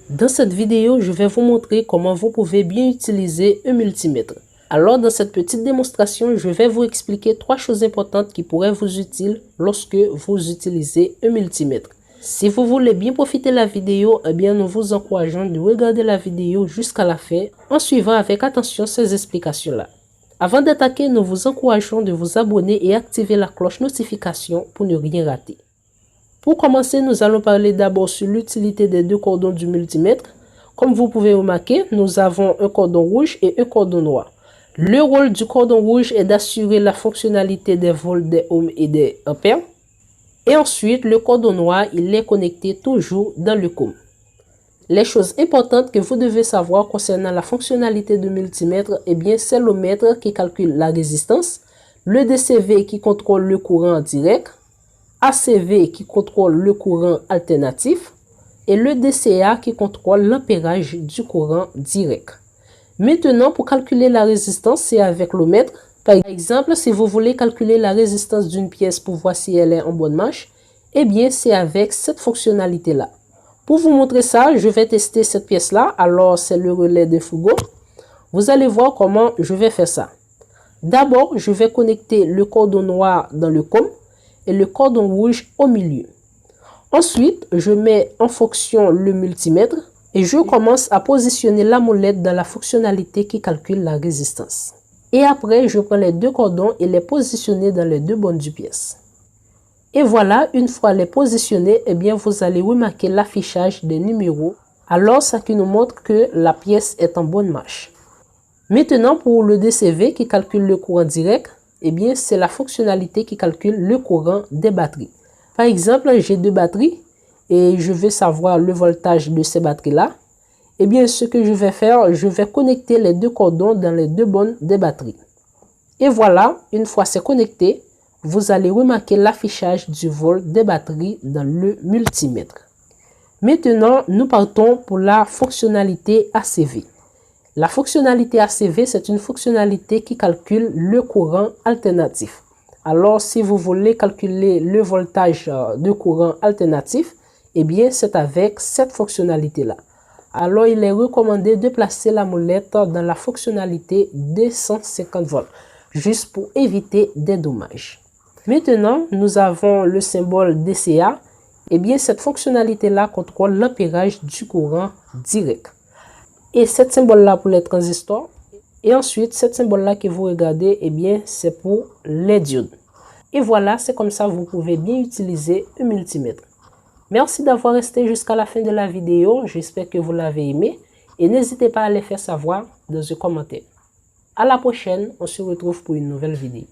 Dans cette vidéo, je vais vous montrer comment vous pouvez bien utiliser un multimètre. Alors, dans cette petite démonstration, je vais vous expliquer 3 choses importantes qui pourraient vous être utiles lorsque vous utilisez un multimètre. Si vous voulez bien profiter de la vidéo, eh bien, nous vous encourageons de regarder la vidéo jusqu'à la fin en suivant avec attention ces explications-là. Avant d'attaquer, nous vous encourageons de vous abonner et activer la cloche notification pour ne rien rater. Pour commencer, nous allons parler d'abord sur l'utilité des deux cordons du multimètre. Comme vous pouvez remarquer, nous avons un cordon rouge et un cordon noir. Le rôle du cordon rouge est d'assurer la fonctionnalité des volts, des ohms et des ampères. Et ensuite, le cordon noir, il est connecté toujours dans le COM. Les choses importantes que vous devez savoir concernant la fonctionnalité du multimètre, eh bien, c'est l'ohmètre qui calcule la résistance, le DCV qui contrôle le courant direct, ACV qui contrôle le courant alternatif et le DCA qui contrôle l'ampérage du courant direct. Maintenant, pour calculer la résistance, c'est avec l'ohmètre. Par exemple, si vous voulez calculer la résistance d'une pièce pour voir si elle est en bonne marche, eh bien, c'est avec cette fonctionnalité-là. Pour vous montrer ça, je vais tester cette pièce-là. Alors, c'est le relais de frigo. Vous allez voir comment je vais faire ça. D'abord, je vais connecter le cordon noir dans le COM et le cordon rouge au milieu. Ensuite, je mets en fonction le multimètre et je commence à positionner la molette dans la fonctionnalité qui calcule la résistance. Et après, je prends les deux cordons et les positionner dans les deux bornes du pièce. Et voilà, une fois les positionnés, eh bien, vous allez remarquer l'affichage des numéros. Alors, ça qui nous montre que la pièce est en bonne marche. Maintenant, pour le DCV qui calcule le courant direct, eh bien, c'est la fonctionnalité qui calcule le courant des batteries. Par exemple, j'ai deux batteries et je veux savoir le voltage de ces batteries-là. Eh bien, ce que je vais faire, je vais connecter les deux cordons dans les deux bornes des batteries. Et voilà, une fois c'est connecté, vous allez remarquer l'affichage du volt des batteries dans le multimètre. Maintenant, nous partons pour la fonctionnalité ACV. La fonctionnalité ACV, c'est une fonctionnalité qui calcule le courant alternatif. Alors, si vous voulez calculer le voltage de courant alternatif, eh bien, c'est avec cette fonctionnalité-là. Alors, il est recommandé de placer la molette dans la fonctionnalité 250 volts, juste pour éviter des dommages. Maintenant, nous avons le symbole DCA. Eh bien, cette fonctionnalité-là contrôle l'ampérage du courant direct. Et cette symbole-là pour les transistors. Et ensuite, cette symbole-là que vous regardez, eh bien, c'est pour les diodes. Et voilà, c'est comme ça que vous pouvez bien utiliser un multimètre. Merci d'avoir resté jusqu'à la fin de la vidéo. J'espère que vous l'avez aimé. Et n'hésitez pas à les faire savoir dans un commentaire. À la prochaine, on se retrouve pour une nouvelle vidéo.